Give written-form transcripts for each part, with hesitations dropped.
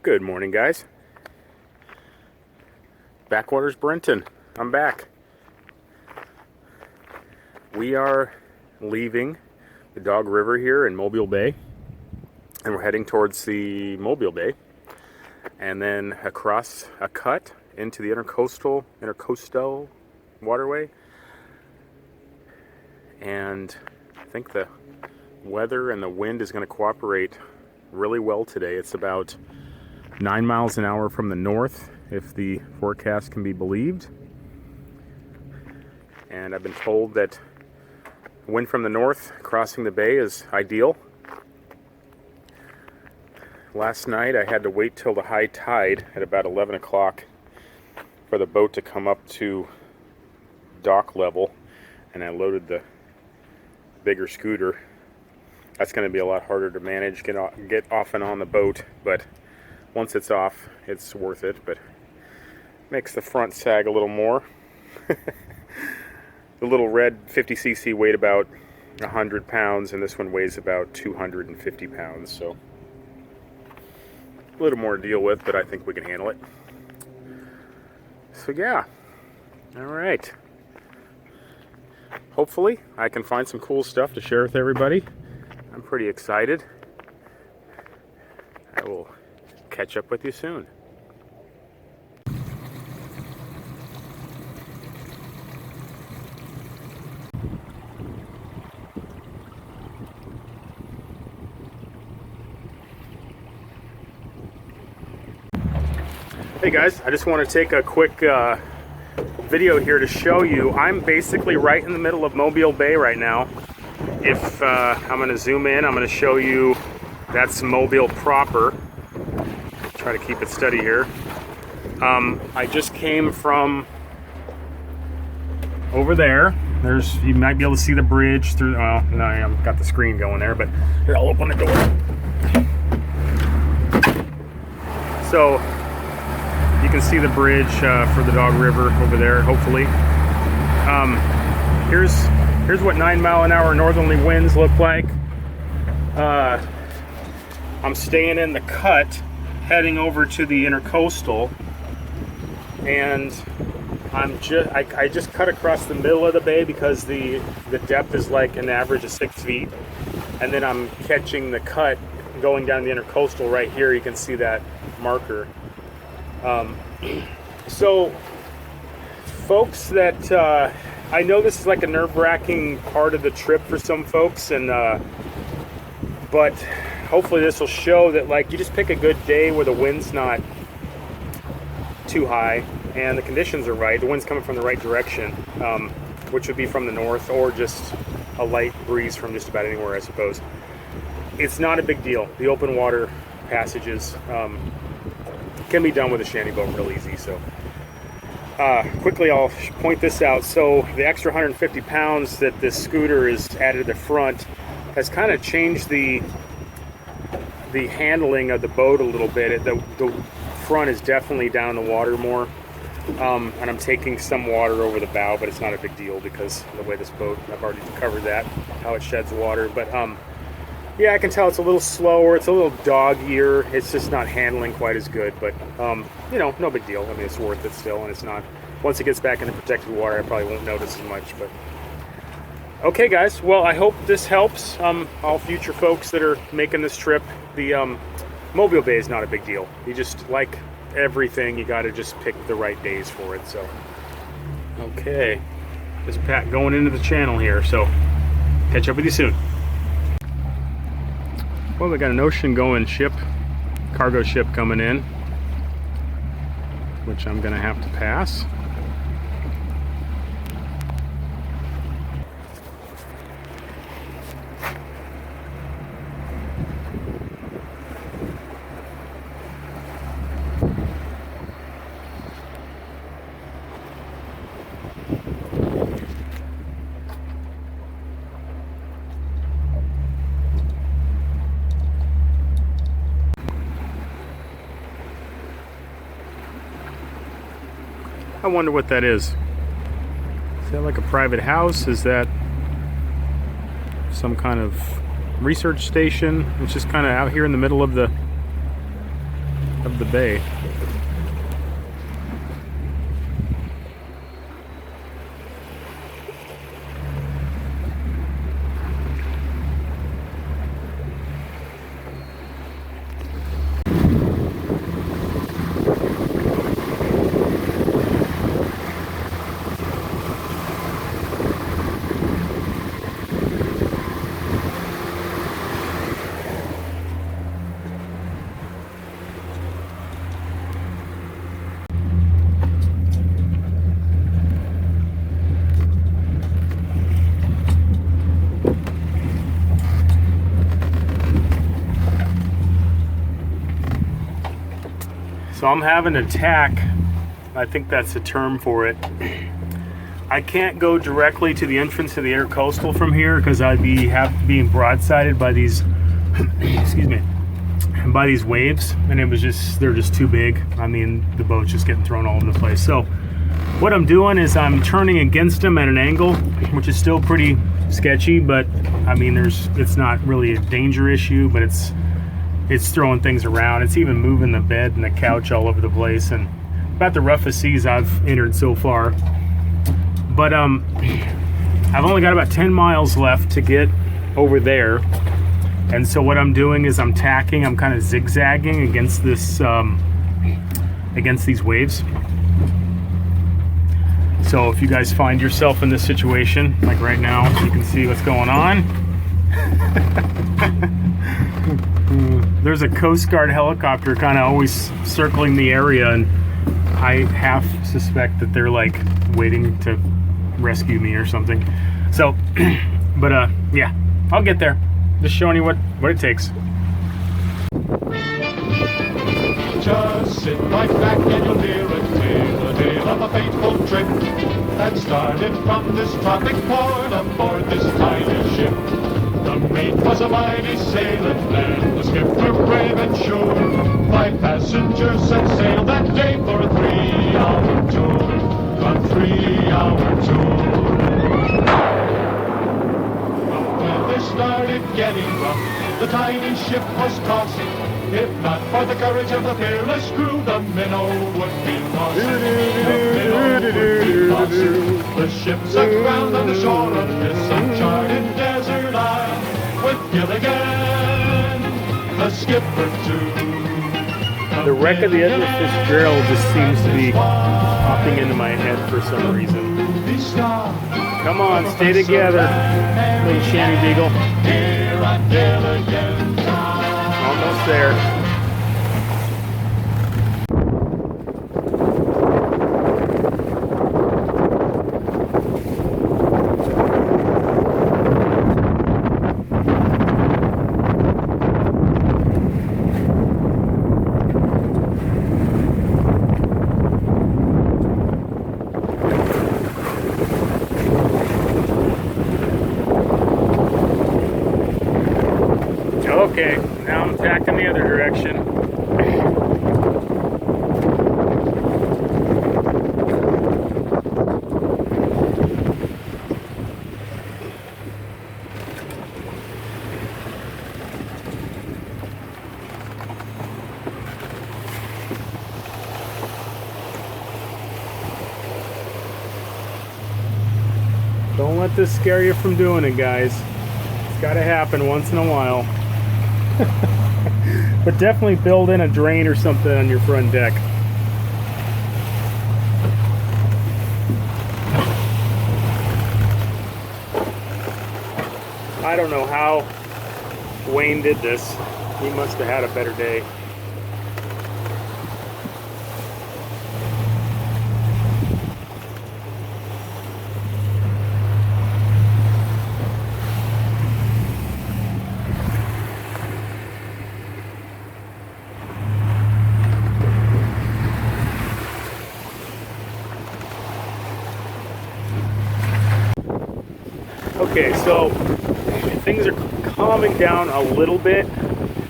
Good morning, guys. Backwaters Brenton. I'm back. We are leaving the Dog River here in Mobile Bay, and we're heading towards the Mobile Bay, and then across a cut into the intercoastal waterway. And I think the weather and the wind is going to cooperate really well today. It's about 9 miles an hour from the north, if the forecast can be believed. And I've been told that wind from the north crossing the bay is ideal. Last night I had to wait till the high tide at about 11 o'clock for the boat to come up to dock level, and I loaded the bigger scooter. That's going to be a lot harder to manage, get off and on the boat, but once it's off, it's worth it. But makes the front sag a little more. The little red 50cc weighed about 100 pounds, and this one weighs about 250 pounds, so a little more to deal with, but I think we can handle it. So yeah, all right. Hopefully I can find some cool stuff to share with everybody. I'm pretty excited. I will catch up with you soon. Hey guys, I just want to take a quick video here to show you. I'm basically right in the middle of Mobile Bay right now. If I'm going to zoom in, I'm going to show you that's Mobile proper. Try to keep it steady here. I just came from over there. You might be able to see the bridge through. Well, no, I've got the screen going there, but here, I'll open the door. So you can see the bridge for the Dog River over there, hopefully. Here's what 9 mile an hour northerly winds look like. I'm staying in the cut, heading over to the intercoastal, and I just cut across the middle of the bay because the depth is like an average of 6 feet, and then I'm catching the cut going down the intercoastal right here. You can see that marker. So folks that I know this is like a nerve-wracking part of the trip for some folks, and but hopefully this will show that, like, you just pick a good day where the wind's not too high and the conditions are right. The wind's coming from the right direction, which would be from the north, or just a light breeze from just about anywhere, I suppose. It's not a big deal. The open water passages can be done with a shanty boat real easy. So quickly I'll point this out. So the extra 150 pounds that this scooter is added to the front has kind of changed the handling of the boat a little bit. The front is definitely down the water more, and I'm taking some water over the bow, but it's not a big deal because of the way this boat, I've already covered that, how it sheds water. But yeah, I can tell it's a little slower, it's a little dog-ear, it's just not handling quite as good, but you know, no big deal. I mean, it's worth it still, and it's not, once it gets back into protected water, I probably won't notice as much. But okay guys, well, I hope this helps all future folks that are making this trip. The Mobile Bay is not a big deal. You just, like everything, you got to just pick the right days for it. So okay, this is Pat going into the channel here, so catch up with you soon. Well, we got an ocean-going ship, cargo ship coming in, which I'm going to have to pass. I wonder what that is. Is that like a private house? Is that some kind of research station? It's just kind of out here in the middle of the of the bay. So I'm having a tack, I think that's the term for it. I can't go directly to the entrance to the air coastal from here because I'd be being broadsided by these excuse me, by these waves, and they're just too big. I mean, the boat's just getting thrown all over the place. So what I'm doing is I'm turning against them at an angle, which is still pretty sketchy, but I mean, it's not really a danger issue, but it's throwing things around. It's even moving the bed and the couch all over the place, and about the roughest seas I've entered so far. But I've only got about 10 miles left to get over there, and so what I'm doing is I'm tacking. I'm kind of zigzagging against this against these waves. So if you guys find yourself in this situation, like right now, you can see what's going on. There's a Coast Guard helicopter kind of always circling the area, and I half suspect that they're like waiting to rescue me or something. So, but yeah, I'll get there. Just showing you what it takes. Just sit right back and you'll hear a tale of a fateful trip that started from this tropic port aboard this tiny ship. The mate was a mighty sailing man, the skipper brave and sure. 5 passengers set sail that day for a 3-hour tour. A 3-hour tour. But when they started getting rough, the tiny ship was tossed. If not for the courage of the fearless crew, the minnow would be lost. The minnow would be lost. The ship's aground on the shore of this uncharted desert isle, with Gilligan, the skipper too. The wreck of the Edward Fitzgerald just seems to be popping into my head for some reason. Come on, stay together, little Shanty Beagle. Here on Gilligan. Almost there. Okay, now I'm tacking the other direction. Don't let this scare you from doing it, guys. It's got to happen once in a while. But definitely build in a drain or something on your front deck. I don't know how Wayne did this. He must have had a better day. Okay, so things are calming down a little bit,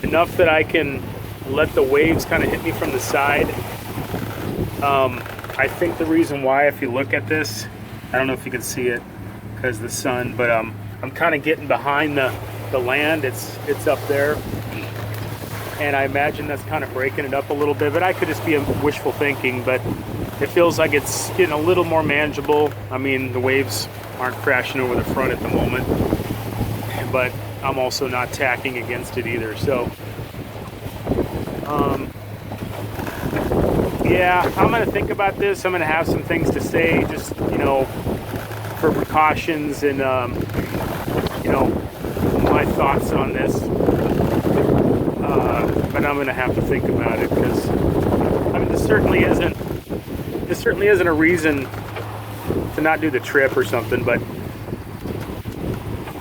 enough that I can let the waves kind of hit me from the side. I think the reason why, if you look at this, I don't know if you can see it because of the sun, but I'm kind of getting behind the land. It's up there. and I imagine that's kind of breaking it up a little bit, but I could just be wishful thinking, but it feels like it's getting a little more manageable. I mean, the waves aren't crashing over the front at the moment, but I'm also not tacking against it either. So yeah, I'm gonna think about this. I'm gonna have some things to say, just, you know, for precautions, and you know, my thoughts on this. But I'm gonna have to think about it, because I mean, this certainly isn't a reason to not do the trip or something, but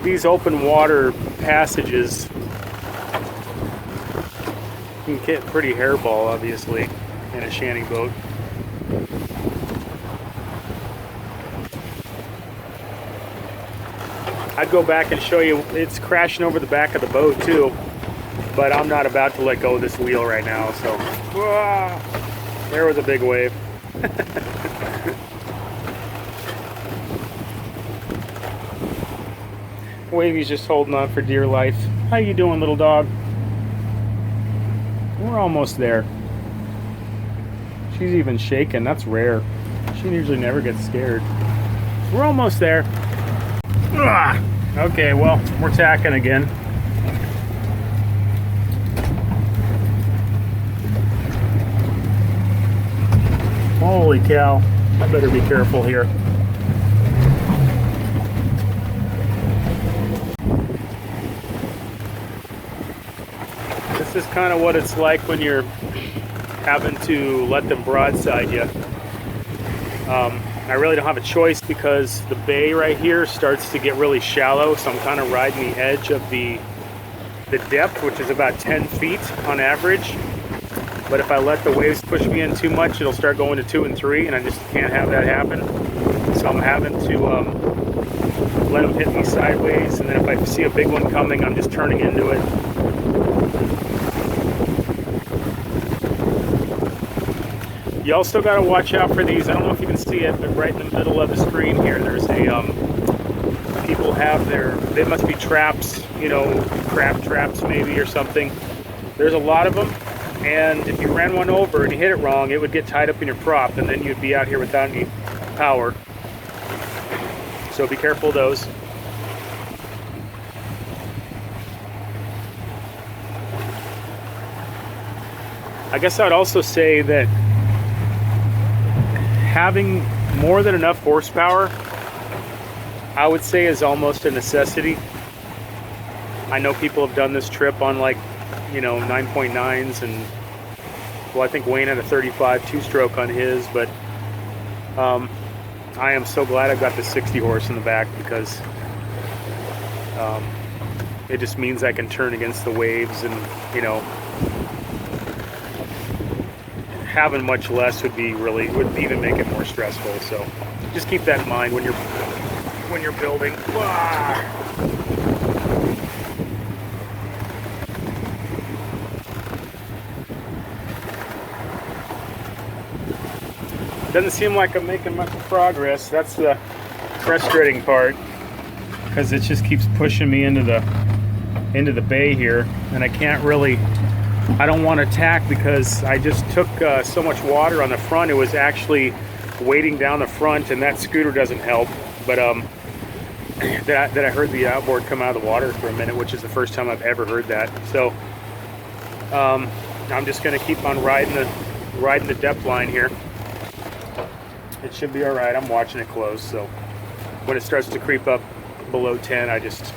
these open water passages can get pretty hairball, obviously, in a shanty boat. I'd go back and show you, it's crashing over the back of the boat too, but I'm not about to let go of this wheel right now, so there was a big wave. Wavy's just holding on for dear life. How you doing, little dog? We're almost there. She's even shaking. That's rare. She usually never gets scared. We're almost there. Okay, well, we're tacking again. Holy cow. I better be careful here. This is kind of what it's like when you're having to let them broadside you. I really don't have a choice, because the bay right here starts to get really shallow, so I'm kind of riding the edge of the depth, which is about 10 feet on average. But if I let the waves push me in too much, it'll start going to 2 and 3, and I just can't have that happen. So I'm having to let them hit me sideways, and then if I see a big one coming, I'm just turning into it. You also got to watch out for these. I don't know if you can see it, but right in the middle of the screen here, there's a people have they must be traps, you know, crab traps maybe or something. There's a lot of them, and if you ran one over and you hit it wrong, it would get tied up in your prop, and then you'd be out here without any power. So be careful of those. I guess I'd also say that having more than enough horsepower, I would say, is almost a necessity. I know people have done this trip on, like, you know, 9.9s, and well, I think Wayne had a 35 two-stroke on his, but I am so glad I've got the 60 horse in the back, because it just means I can turn against the waves, and, you know, having much less would even make it more stressful. So just keep that in mind when you're building. Doesn't seem like I'm making much progress. That's the frustrating part, because it just keeps pushing me into the bay here, and I don't want to tack, because I just took so much water on the front. It was actually weighting down the front, and that scooter doesn't help. But that I heard the outboard come out of the water for a minute, which is the first time I've ever heard that. So I'm just going to keep on riding the depth line here. It should be all right. I'm watching it close, so when it starts to creep up below 10, I just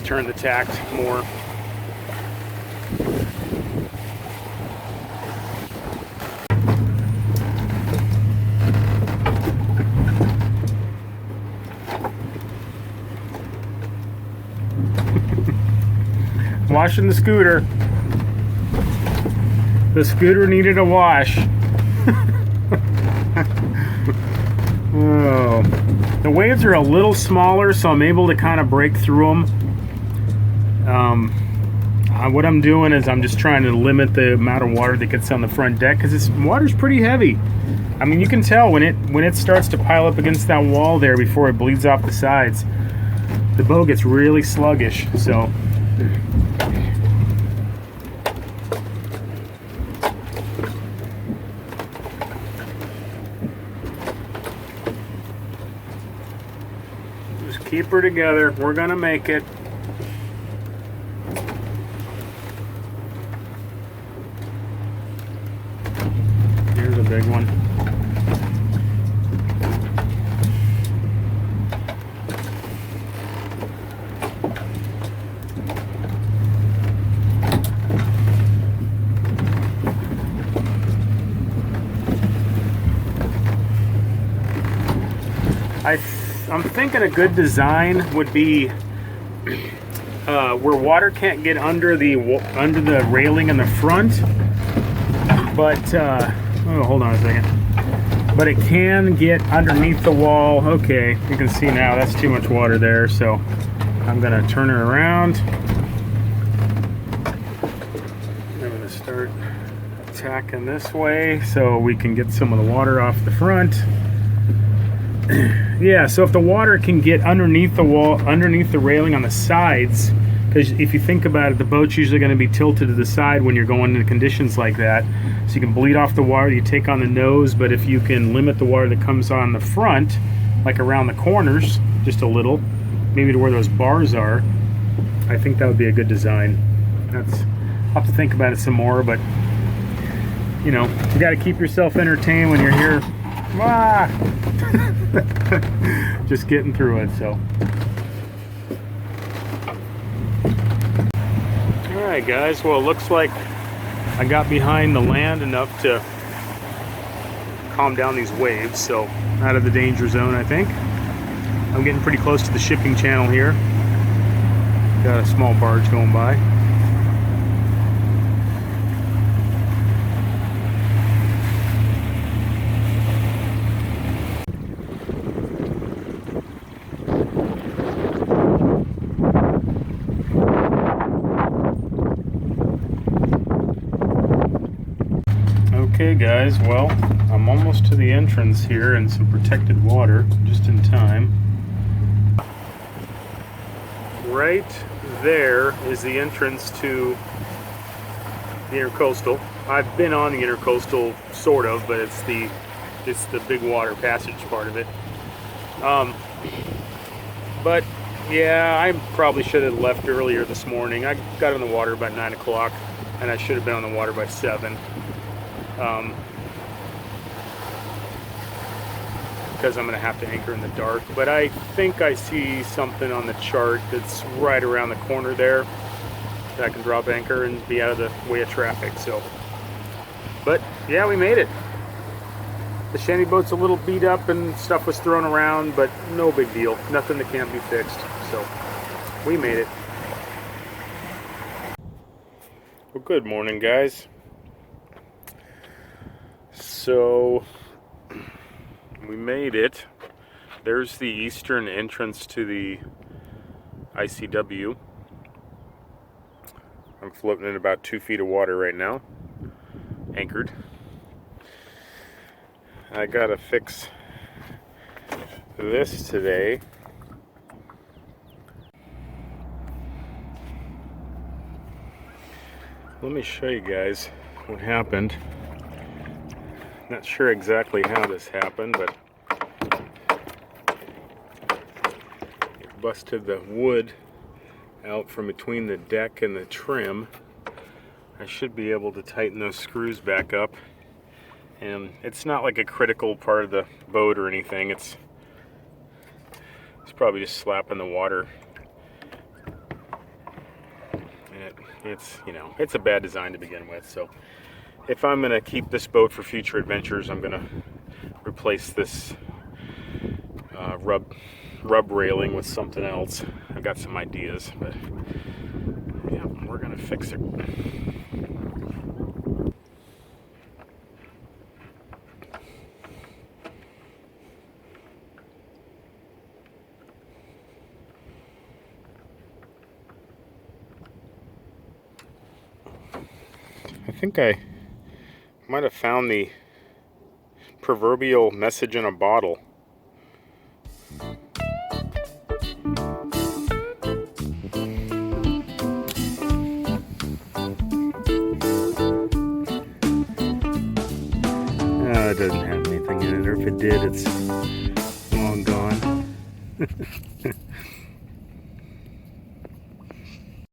turn the tack more. Washing the scooter. The scooter needed a wash. Oh. The waves are a little smaller, so I'm able to kind of break through them. What I'm doing is I'm just trying to limit the amount of water that gets on the front deck, because this water's pretty heavy. I mean, you can tell when it starts to pile up against that wall there before it bleeds off the sides. The boat gets really sluggish, so Keep her together. We're gonna make it. Here's a big one. I'm thinking a good design would be where water can't get under the railing in the front, but oh, hold on a second. But it can get underneath the wall. Okay, you can see now that's too much water there, so I'm gonna turn her around. I'm gonna start attacking this way so we can get some of the water off the front. Yeah, so if the water can get underneath the wall, underneath the railing on the sides, because if you think about it, the boat's usually going to be tilted to the side when you're going into conditions like that. So you can bleed off the water, you take on the nose, but if you can limit the water that comes on the front, like around the corners, just a little, maybe to where those bars are, I think that would be a good design. I'll have to think about it some more, but you know, you got to keep yourself entertained when you're here. Ah! Just getting through it, so. Alright guys, well it looks like I got behind the land enough to calm down these waves, so out of the danger zone I think. I'm getting pretty close to the shipping channel here. Got a small barge going by. Okay guys, well, I'm almost to the entrance here in some protected water, just in time. Right there is the entrance to the Intercoastal. I've been on the Intercoastal, sort of, but it's the big water passage part of it. But yeah, I probably should have left earlier this morning. I got on the water about 9 o'clock, and I should have been on the water by 7. Because I'm going to have to anchor in the dark, but I think I see something on the chart that's right around the corner there that I can drop anchor and be out of the way of traffic. So, but yeah, we made it. The shanty boat's a little beat up and stuff was thrown around, but no big deal, nothing that can't be fixed. So we made it. Well, good morning guys. So we made it. There's the eastern entrance to the ICW. I'm floating in about 2 feet of water right now, anchored. I gotta fix this today. Let me show you guys what happened. Not sure exactly how this happened, but it busted the wood out from between the deck and the trim. I should be able to tighten those screws back up, and it's not like a critical part of the boat or anything. It's probably just slapping the water, and it's you know, it's a bad design to begin with. So if I'm gonna keep this boat for future adventures, I'm gonna replace this rub railing with something else. I've got some ideas, but yeah, we're gonna fix it. I think I might have found the proverbial message in a bottle. It doesn't have anything in it, or if it did, it's long gone.